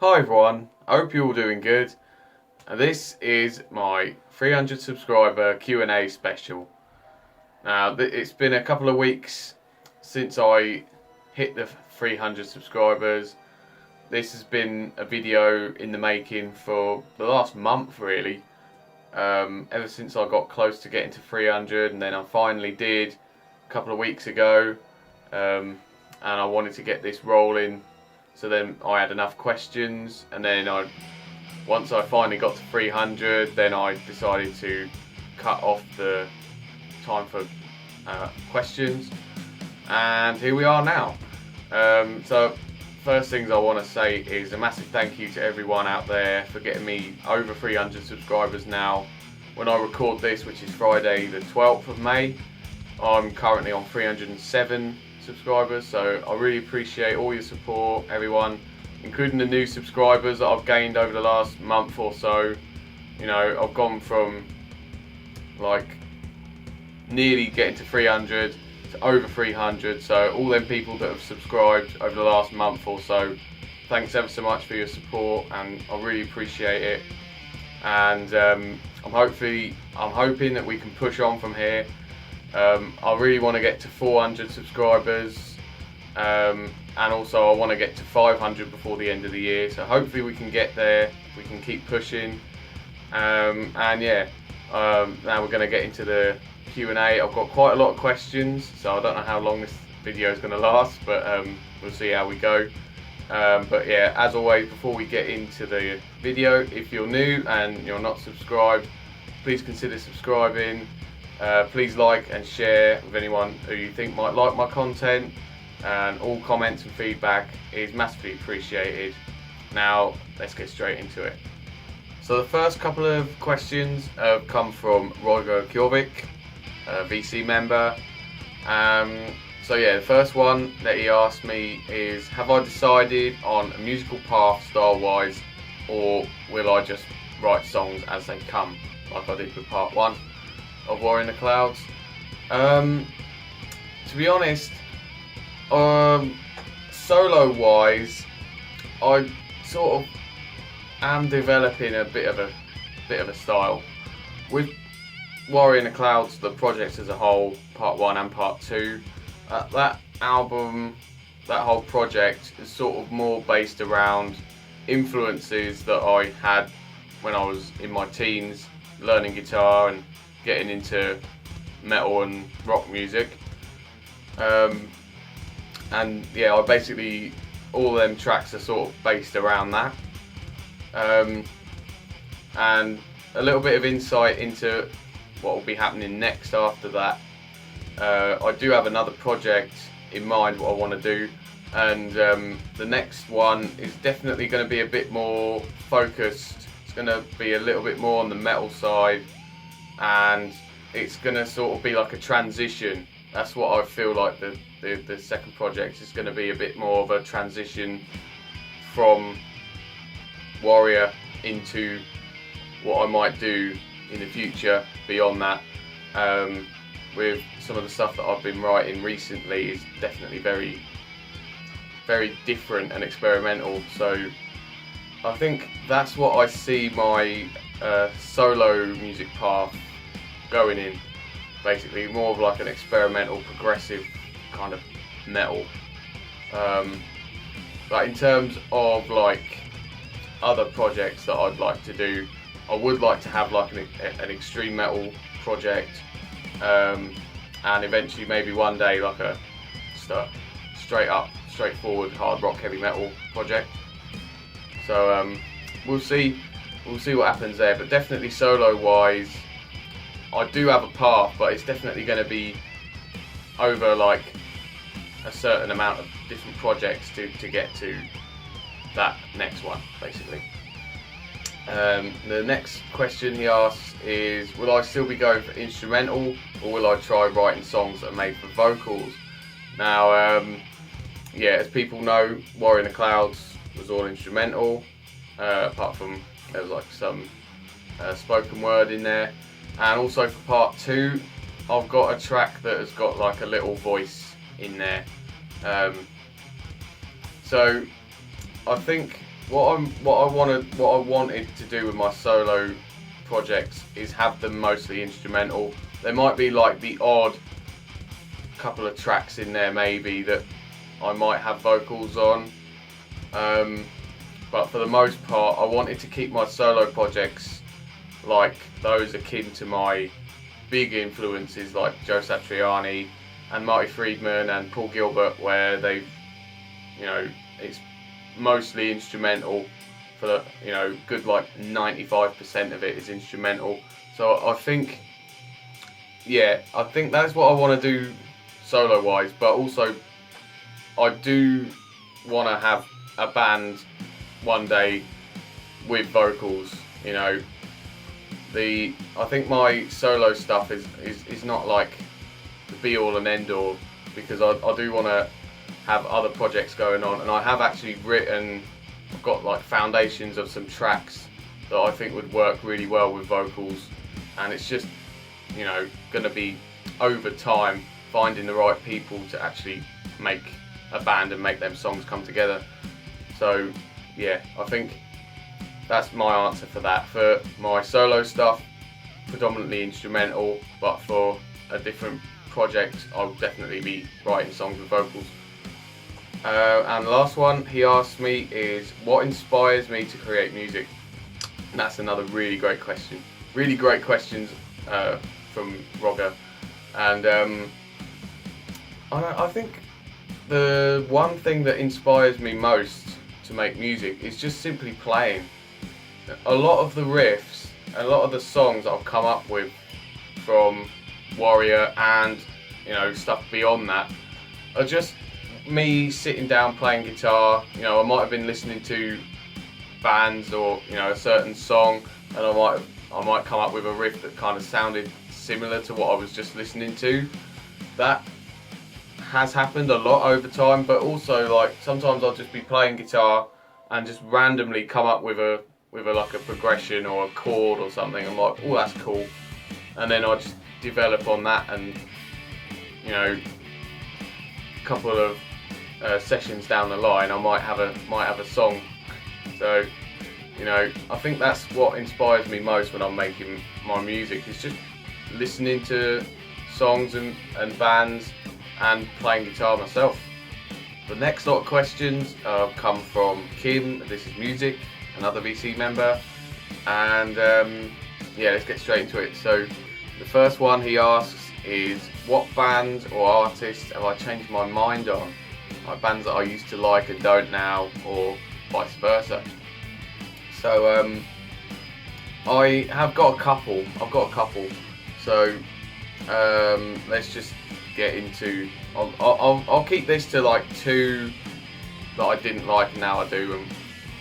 Hi everyone, I hope you're all doing good. And this is my 300 subscriber Q&A special. Now, it's been a couple of weeks since I hit the 300 subscribers. This has been a video in the making for the last month really. Ever since I got close to getting to 300, and then I finally did a couple of weeks ago. And I wanted to get this rolling. So then I had enough questions, and then once I finally got to 300, then I decided to cut off the time for questions, and here we are now. So first things I want to say is a massive thank you to everyone out there for getting me over 300 subscribers now. When I record this, which is Friday the 12th of May, I'm currently on 307 subscribers, so I really appreciate all your support, everyone, including the new subscribers that I've gained over the last month or so. You know, I've gone from like nearly getting to 300 to over 300, so all them people that have subscribed over the last month or so, thanks ever so much for your support, and I really appreciate it. And I'm hoping that we can push on from here. I really want to get to 400 subscribers, and also I want to get to 500 before the end of the year, so hopefully we can get there, we can keep pushing. And yeah, now we're going to get into the Q&A. I've got quite a lot of questions, so I don't know how long this video is going to last, but we'll see how we go. But yeah, as always, before we get into the video, if you're new and you're not subscribed, please consider subscribing. Please like and share with anyone who you think might like my content, and all comments and feedback is massively appreciated. Now let's get straight into it. So the first couple of questions have come from Roger Kjorvik, a VC member. So yeah, the first one that he asked me is, have I decided on a musical path style wise, or will I just write songs as they come, like I did with part 1 of War in the Clouds? To be honest, solo wise, I sort of am developing a bit of a style. With War in the Clouds, the project as a whole, part 1 and part 2, that album, that whole project is sort of more based around influences that I had when I was in my teens, learning guitar and getting into metal and rock music. And yeah, I basically, all them tracks are sort of based around that. And a little bit of insight into what will be happening next after that. I do have another project in mind what I want to do, and the next one is definitely going to be a bit more focused. It's going to be a little bit more on the metal side, and it's going to sort of be like a transition. That's what I feel like the second project is going to be, a bit more of a transition from Warrior into what I might do in the future beyond that. With some of the stuff that I've been writing recently is definitely very, very different and experimental. So I think that's what I see my solo music path going in, basically more of like an experimental, progressive kind of metal. But in terms of like other projects that I'd like to do, I would like to have like an extreme metal project, and eventually maybe one day like a straightforward hard rock heavy metal project. So we'll see what happens there, but definitely solo wise, I do have a path, but it's definitely going to be over like a certain amount of different projects to get to that next one, basically. The next question he asks is, will I still be going for instrumental, or will I try writing songs that are made for vocals? Now, yeah, as people know, War in the Clouds was all instrumental, apart from there was like some spoken word in there. And also for part 2, I've got a track that has got like a little voice in there. So I think what I wanted to do with my solo projects is have them mostly instrumental. There might be like the odd couple of tracks in there maybe that I might have vocals on, but for the most part I wanted to keep my solo projects like those akin to my big influences like Joe Satriani and Marty Friedman and Paul Gilbert, where they've, you know, it's mostly instrumental for the, you know, good like 95% of it is instrumental. So I think, yeah, I think that's what I want to do solo wise, but also I do want to have a band one day with vocals, you know. I think my solo stuff is not like the be all and end all, because I do want to have other projects going on, and I have actually I've got like foundations of some tracks that I think would work really well with vocals, and it's just, you know, going to be over time finding the right people to actually make a band and make them songs come together. So yeah, I think that's my answer for that. For my solo stuff, predominantly instrumental, but for a different project I'll definitely be writing songs with vocals. And the last one he asked me is, what inspires me to create music? And that's another really great question. Really great questions from Roger. And I think the one thing that inspires me most to make music is just simply playing. A lot of the riffs, a lot of the songs I've come up with from Warrior and, you know, stuff beyond that are just me sitting down playing guitar. You know, I might have been listening to bands or, you know, a certain song, and I might come up with a riff that kind of sounded similar to what I was just listening to. That has happened a lot over time, but also like sometimes I'll just be playing guitar and just randomly come up with a like a progression or a chord or something. I'm like, oh, that's cool, and then I just develop on that, and, you know, a couple of sessions down the line I might have a song. So, you know, I think that's what inspires me most when I'm making my music, is just listening to songs and bands and playing guitar myself. The next lot of questions come from Kim, This Is Music, another VC member, and yeah, let's get straight into it. So the first one he asks is, what bands or artists have I changed my mind on? Like bands that I used to like and don't now, or vice versa. So I have got a couple. So let's just get into. I'll keep this to like two that I didn't like and now I do, and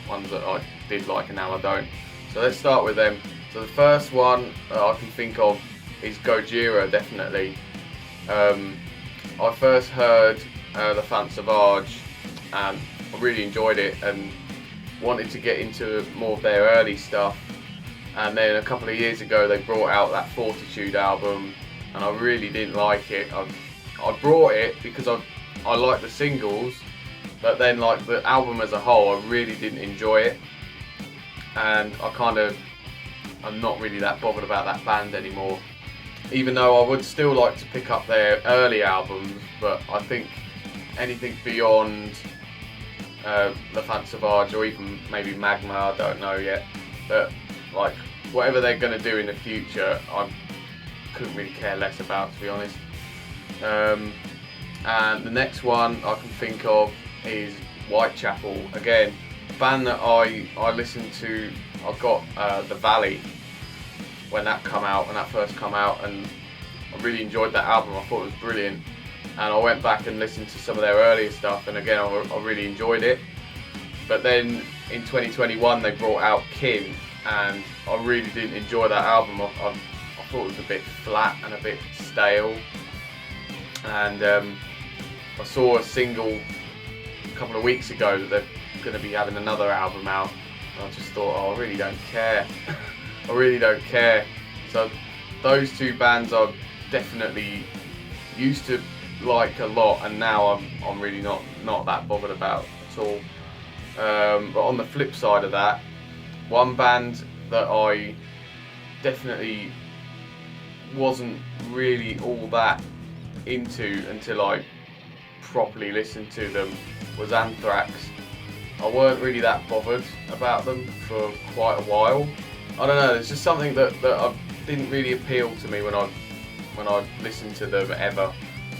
ones that I did like and now I don't. So let's start with them. So the first one I can think of is Gojira, definitely. I first heard the Fant Sauvage and I really enjoyed it and wanted to get into more of their early stuff, and then a couple of years ago they brought out that Fortitude album and I really didn't like it. I brought it because I like the singles, but then like the album as a whole I really didn't enjoy it, and I'm not really that bothered about that band anymore, even though I would still like to pick up their early albums. But I think anything beyond the Fant Sauvage or even maybe Magma, I don't know yet, but like whatever they're going to do in the future I couldn't really care less about, to be honest. And the next one I can think of is Whitechapel, again, a band that I listened to. I got The Valley when that first come out, and I really enjoyed that album. I thought it was brilliant, and I went back and listened to some of their earlier stuff, and again I really enjoyed it. But then in 2021 they brought out Kin, and I really didn't enjoy that album. I thought it was a bit flat and a bit stale, and I saw a single a couple of weeks ago that they're going to be having another album out, and I just thought, oh, I really don't care. I really don't care. So those two bands I definitely used to like a lot, and now I'm really not that bothered about at all. But on the flip side of that, one band that I definitely wasn't really all that into until I properly listened to them was Anthrax. I weren't really that bothered about them for quite a while. I don't know, there's just something that didn't really appeal to me when I listened to them ever.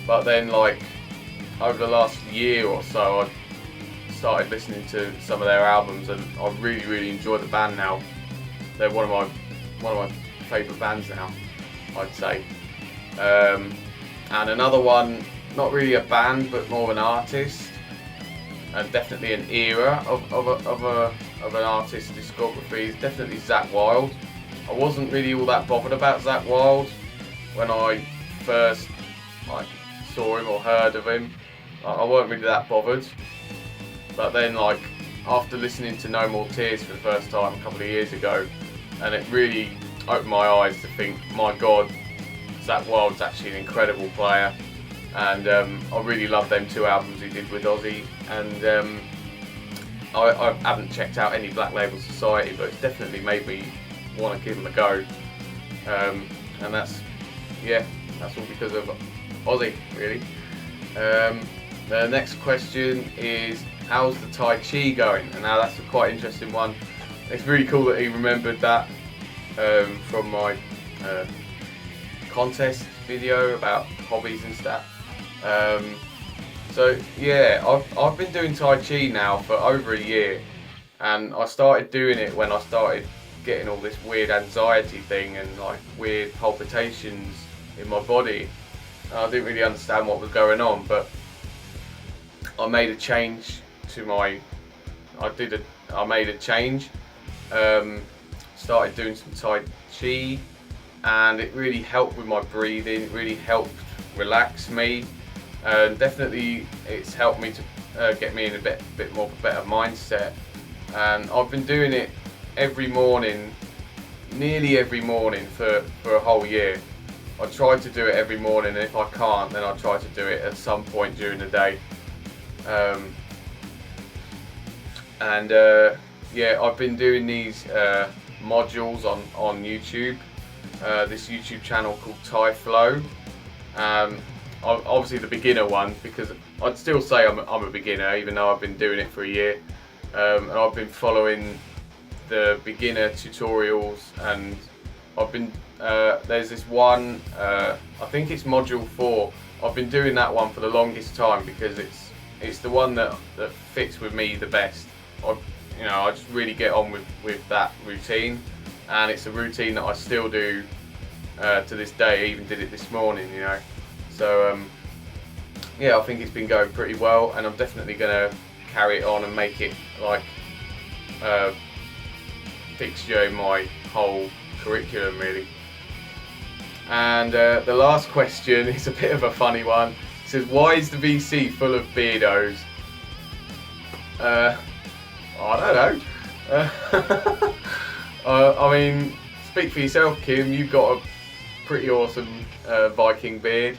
But then, like, over the last year or so, I started listening to some of their albums, and I really enjoy the band now. They're one of my favourite bands now, I'd say. And another one, not really a band but more of an artist, and definitely an era of an artist's discography, is definitely Zakk Wylde. I wasn't really all that bothered about Zakk Wylde when I first saw him or heard of him. I weren't really that bothered. But then, like, after listening to No More Tears for the first time a couple of years ago, and it really opened my eyes to think, my God, Zakk Wylde's actually an incredible player. And I really love them 2 albums he did with Ozzy. And I haven't checked out any Black Label Society, but it's definitely made me want to give them a go. And that's all because of Ozzy, really. The next question is, how's the Tai Chi going? And now that's a quite interesting one. It's really cool that he remembered that from my contest video about hobbies and stuff. So yeah, I've been doing Tai Chi now for over a year, and I started doing it when I started getting all this weird anxiety thing and like weird palpitations in my body. I didn't really understand what was going on, but I made a change to my. I made a change. Started doing some Tai Chi, and it really helped with my breathing. It really helped relax me, and definitely it's helped me to get me in a bit more of a better mindset. And I've been doing it every morning, nearly every morning for a whole year. I try to do it every morning, and if I can't, then I try to do it at some point during the day. Yeah, I've been doing these modules on YouTube. This YouTube channel called Thai Flow. Obviously the beginner one, because I'd still say I'm a beginner, even though I've been doing it for a year. And I've been following the beginner tutorials, and I've been there's this one, I think it's module 4. I've been doing that one for the longest time because it's the one that fits with me the best. I just really get on with that routine, and it's a routine that I still do to this day. I even did it this morning, So yeah, I think it's been going pretty well, and I'm definitely going to carry it on and make it like fixture in my whole curriculum, really. And the last question is a bit of a funny one. It says, why is the VC full of beardos? I don't know. I mean, speak for yourself, Kim. You've got a pretty awesome Viking beard.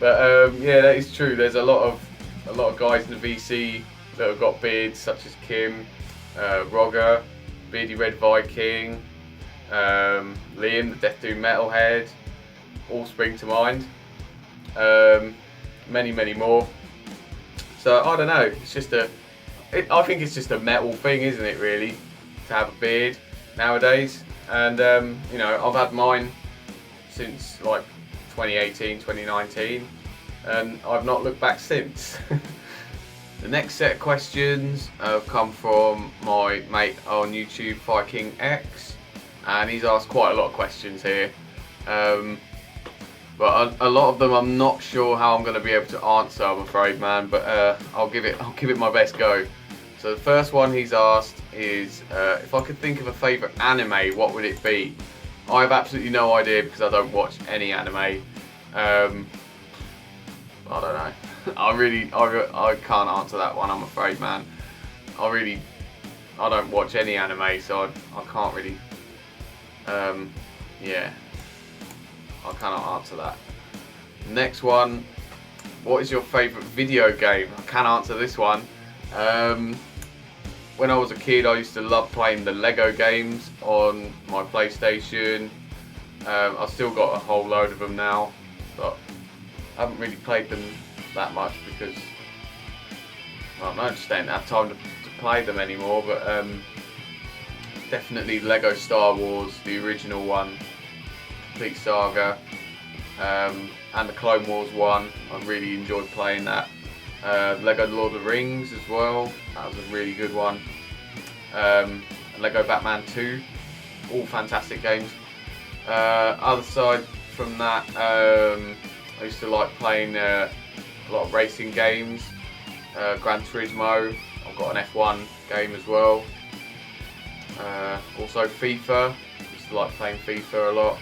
But yeah, that is true. There's a lot of guys in the VC that have got beards, such as Kim, Rogger, Beardy Red Viking, Liam, the Death Doom Metalhead, all spring to mind. Many more. So I don't know. It's just I think it's just a metal thing, isn't it? Really, to have a beard nowadays. And I've had mine since like 2018, 2019, and I've not looked back since. The next set of questions have come from my mate on YouTube, Viking X, and he's asked quite a lot of questions here. But a lot of them I'm not sure how I'm going to be able to answer, I'm afraid, man. But I'll give it my best go. So the first one he's asked is, if I could think of a favourite anime, what would it be? I have absolutely no idea because I don't watch any anime. I don't know. I can't answer that one, I'm afraid, man. I don't watch any anime, so I can't really. Yeah. I cannot answer that. Next one, what is your favourite video game? I can answer this one. when I was a kid, I used to love playing the Lego games on my PlayStation. I've still got a whole load of them now, but I haven't really played them that much because I just don't have time to play them anymore. But definitely Lego Star Wars, the original one, Complete Saga, and the Clone Wars one. I really enjoyed playing that. Lego Lord of the Rings as well, that was a really good one. And Lego Batman 2, all fantastic games. Other side from that, I used to like playing a lot of racing games. Gran Turismo, I've got an F1 game as well. Also FIFA, used to like playing FIFA a lot.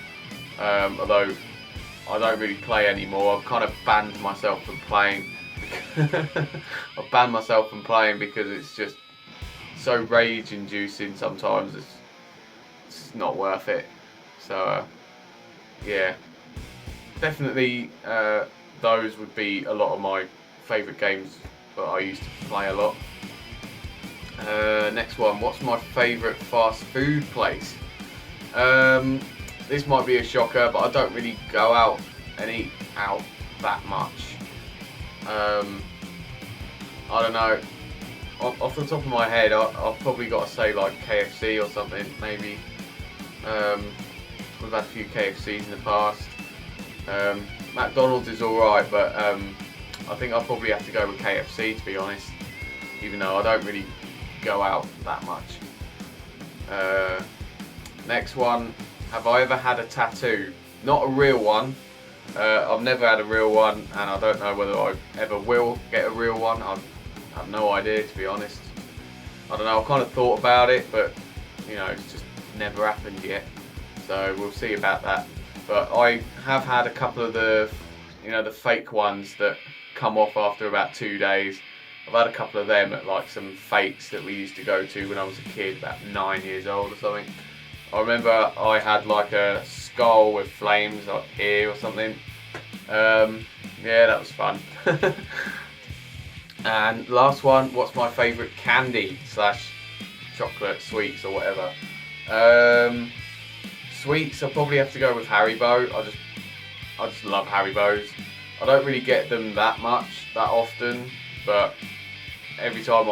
Although I don't really play anymore, I've kind of banned myself from playing. I've banned myself from playing because it's just so rage inducing sometimes, it's not worth it. So yeah, definitely those would be a lot of my favourite games that I used to play a lot. Next one, what's my favourite fast food place? This might be a shocker, but I don't really go out and eat out that much. I don't know, off the top of my head I've probably got to say like KFC or something maybe. We've had a few KFCs in the past. McDonald's is alright, but I think I'll probably have to go with KFC, to be honest, even though I don't really go out that much. Next one, have I ever had a tattoo? Not a real one. I've never had a real one, and I don't know whether I ever will get a real one. I have no idea, to be honest. I don't know, I've kind of thought about it, but you know, it's just never happened yet. So we'll see about that. But I have had a couple of the, you know, the fake ones that come off after about 2 days. I've had a couple of them at like some fakes that we used to go to when I was a kid, about 9 years old or something. I remember I had like a skull with flames like here or something. Yeah, that was fun. And last one, what's my favourite candy / chocolate, sweets or whatever? Sweets, I'll probably have to go with Haribo. I just love Haribos. I don't really get them that often, but every time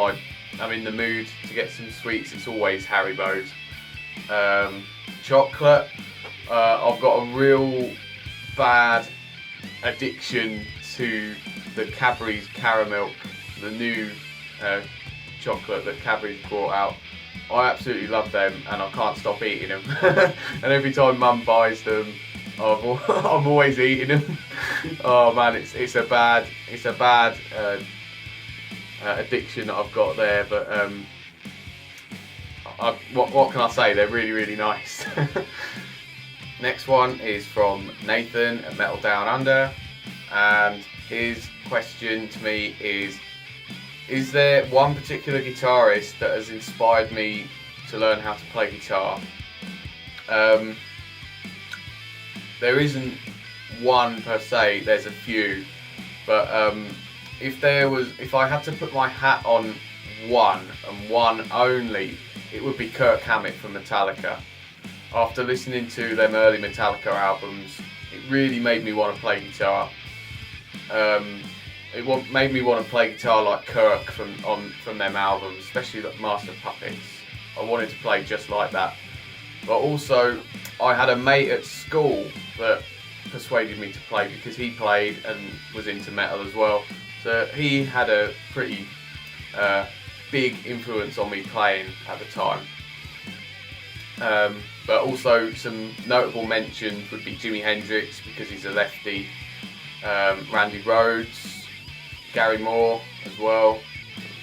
I'm in the mood to get some sweets, it's always Haribos. Chocolate, I've got a real bad addiction to the Cadbury's Caramilk, the new chocolate that Cadbury's brought out. I absolutely love them and I can't stop eating them. And every time Mum buys them, I'm always eating them. Oh man, it's a bad addiction that I've got there. But what can I say? They're really, really nice. Next one is from Nathan at Metal Down Under, and his question to me is there one particular guitarist that has inspired me to learn how to play guitar? There isn't one per se, there's a few, but if I had to put my hat on one and one only, it would be Kirk Hammett from Metallica. After listening to them early Metallica albums, it really made me want to play guitar. It made me want to play guitar like Kirk from them albums, especially like Master of Puppets. I wanted to play just like that. But also, I had a mate at school that persuaded me to play because he played and was into metal as well. So he had a pretty big influence on me playing at the time. But also some notable mentions would be Jimi Hendrix because he's a lefty, Randy Rhoads, Gary Moore as well,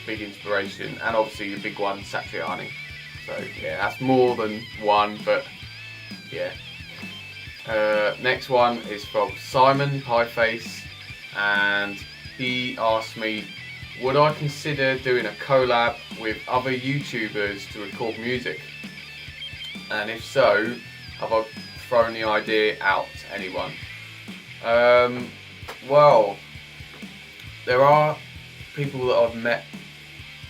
big inspiration, and obviously the big one, Satriani. So yeah, that's more than one, but yeah. Next one is from Simon Pieface, and he asked me, would I consider doing a collab with other YouTubers to record music? And if so, have I thrown the idea out to anyone? Well, there are people that I've met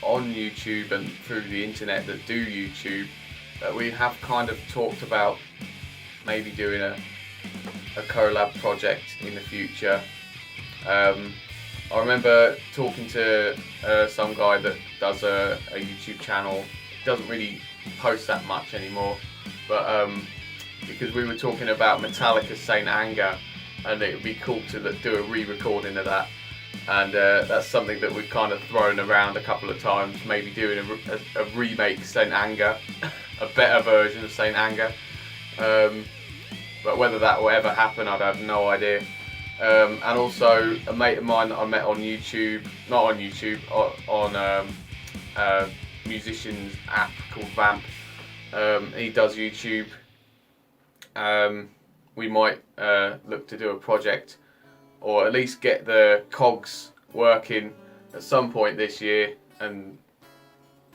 on YouTube and through the internet that do YouTube, that we have kind of talked about maybe doing a collab project in the future. I remember talking to some guy that does a YouTube channel. Doesn't really post that much anymore, but because we were talking about Metallica's Saint Anger, and it would be cool to do a re-recording of that, and that's something that we've kind of thrown around a couple of times, maybe doing a remake Saint Anger, a better version of Saint Anger, but whether that will ever happen, I'd have no idea. And also a mate of mine that I met on YouTube, not on YouTube, on a musician's app called Vamp. He does YouTube. We might look to do a project, or at least get the cogs working at some point this year, and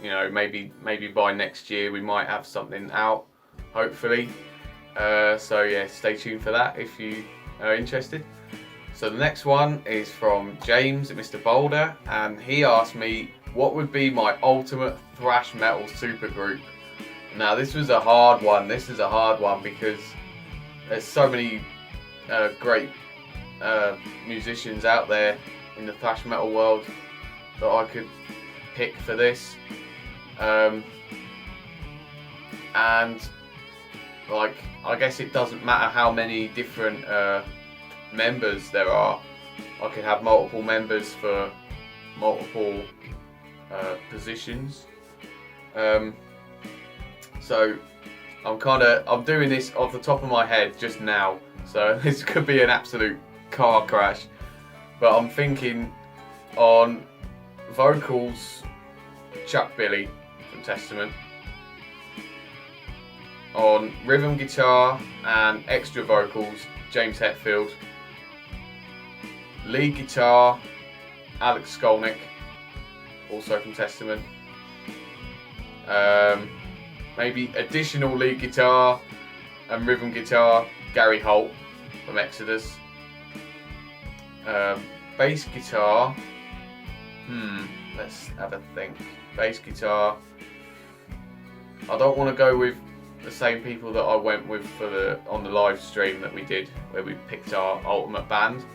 you know, maybe by next year we might have something out, hopefully. So yeah, stay tuned for that if you are interested. So the next one is from James at Mr. Boulder, and he asked me what would be my ultimate thrash metal supergroup. Now this was a hard one. This is a hard one because there's so many great musicians out there in the thrash metal world that I could pick for this. And like, I guess it doesn't matter how many different members there are. I could have multiple members for multiple positions. So I'm doing this off the top of my head just now, so this could be an absolute car crash, but I'm thinking on vocals, Chuck Billy from Testament. On rhythm guitar and extra vocals, James Hetfield. Lead guitar, Alex Skolnick, also from Testament. Maybe additional lead guitar and rhythm guitar, Gary Holt from Exodus. Bass guitar, let's have a think. Bass guitar, I don't want to go with the same people that I went with on the live stream that we did, where we picked our ultimate band.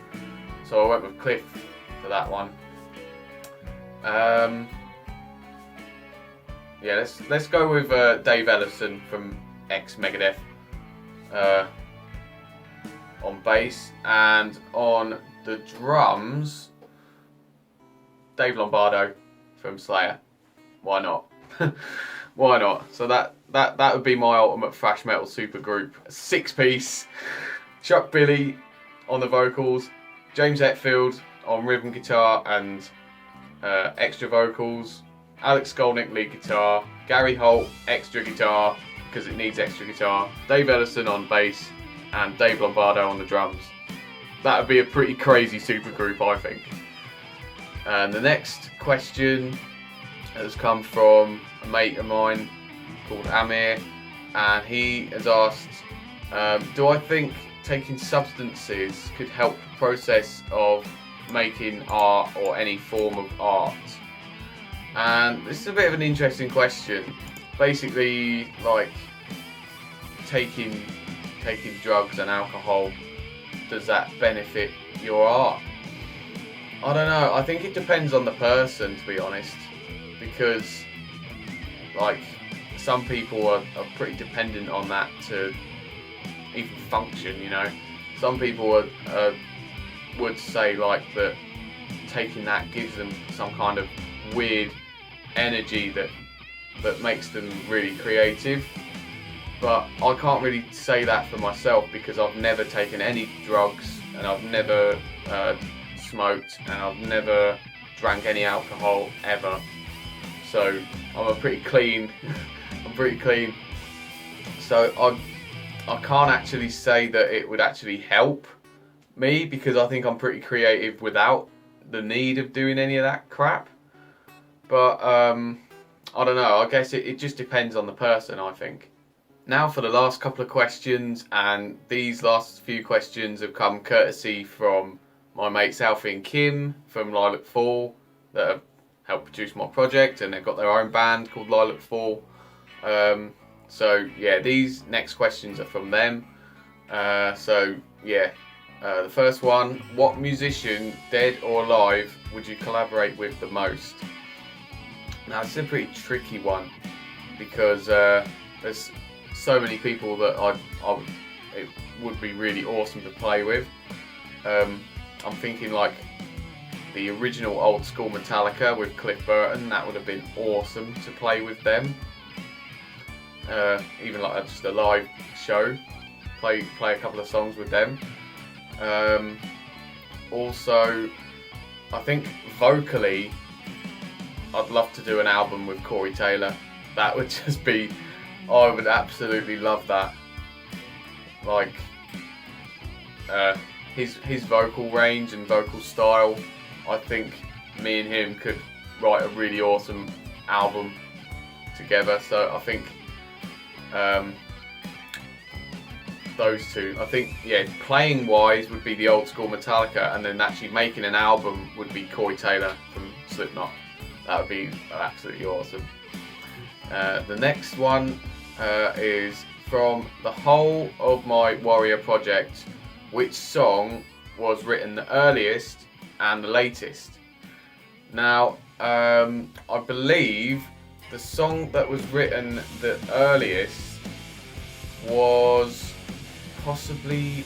So I went with Cliff for that one. Yeah, let's go with Dave Ellison from ex-Megadeth on bass, and on the drums, Dave Lombardo from Slayer. Why not? Why not? So that would be my ultimate thrash metal supergroup. A 6-piece, Chuck Billy on the vocals, James Hetfield on rhythm guitar and extra vocals, Alex Skolnick lead guitar, Gary Holt extra guitar because it needs extra guitar, Dave Ellison on bass, and Dave Lombardo on the drums. That would be a pretty crazy supergroup, I think. And the next question has come from a mate of mine called Amir, and he has asked, do I think taking substances could help the process of making art or any form of art? And this is a bit of an interesting question. Basically, like, taking drugs and alcohol, does that benefit your art? I don't know. I think it depends on the person, to be honest, because like some people are pretty dependent on that to even function, you know. Some people would say like that taking that gives them some kind of weird energy that makes them really creative, but I can't really say that for myself because I've never taken any drugs, and I've never smoked, and I've never drank any alcohol ever, so I'm pretty clean. I'm pretty clean, so I can't actually say that it would actually help me because I think I'm pretty creative without the need of doing any of that crap. But I don't know, I guess it just depends on the person, I think. Now for the last couple of questions, and these last few questions have come courtesy from my mates Alfie and Kim from Lilac Fall that have helped produce my project, and they've got their own band called Lilac Fall. So yeah, these next questions are from them. So yeah, the first one: what musician, dead or alive, would you collaborate with the most? Now it's a pretty tricky one because there's so many people that it would be really awesome to play with. I'm thinking like the original old school Metallica with Cliff Burton. That would have been awesome to play with them. Even like just a live show, play a couple of songs with them. Also, I think vocally, I'd love to do an album with Corey Taylor. That would just be, I would absolutely love that. Like his vocal range and vocal style, I think me and him could write a really awesome album together. So I think those two. I think, yeah, playing wise would be the old school Metallica, and then actually making an album would be Corey Taylor from Slipknot. That would be absolutely awesome. The next one is from the whole of my Warrior project, which song was written the earliest and the latest? Now, I believe the song that was written the earliest was possibly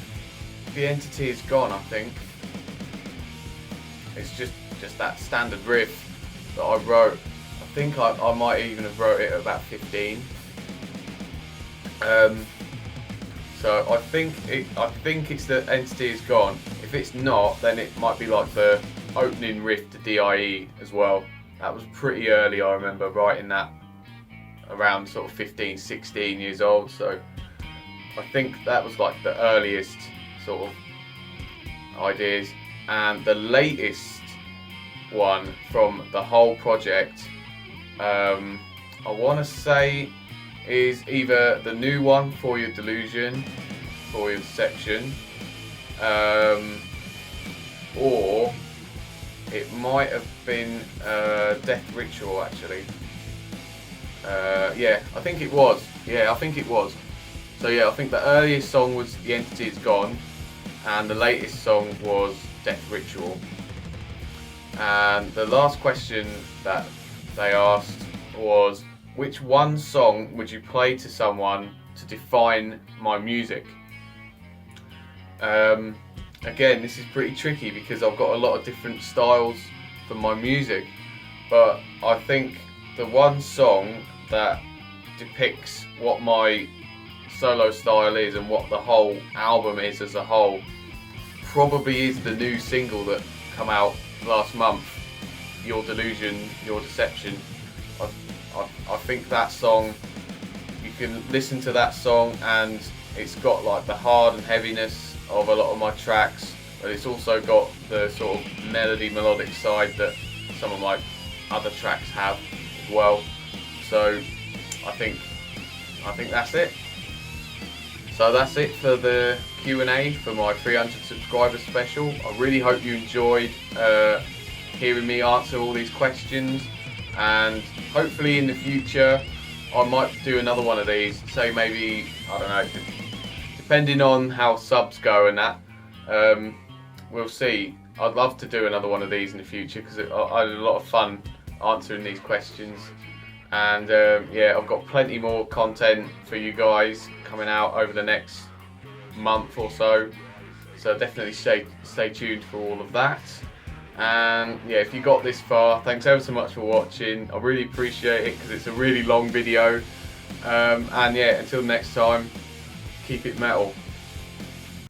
The Entity Is Gone, I think. It's just that standard riff that I wrote. I think I might even have wrote it at about 15. So I think it's The Entity Is Gone. If it's not, then it might be like the opening riff to D.I.E. as well. That was pretty early. I remember writing that around sort of 15, 16 years old. So I think that was like the earliest sort of ideas. And the latest one from the whole project, I want to say, is either the new one, For Your Delusion, For Your Deception, or it might have been Death Ritual, actually. Yeah, I think it was. Yeah, I think it was. So yeah, I think the earliest song was The Entity Is Gone, and the latest song was Death Ritual. And the last question that they asked was, which one song would you play to someone to define my music? Again, this is pretty tricky because I've got a lot of different styles for my music, but I think the one song that depicts what my solo style is and what the whole album is as a whole probably is the new single that come out last month, Your Delusion, Your Deception. I think that song, you can listen to that song and it's got like the hard and heaviness of a lot of my tracks, but it's also got the sort of melodic side that some of my other tracks have as well. So I think that's it. So that's it for the Q&A for my 300 subscriber special. I really hope you enjoyed hearing me answer all these questions, and hopefully in the future I might do another one of these. Say maybe, I don't know, depending on how subs go and that, we'll see. I'd love to do another one of these in the future because I had a lot of fun answering these questions. And yeah, I've got plenty more content for you guys coming out over the next month or so. So definitely stay tuned for all of that. And yeah, if you got this far, thanks ever so much for watching. I really appreciate it because it's a really long video. And yeah, until next time, keep it metal.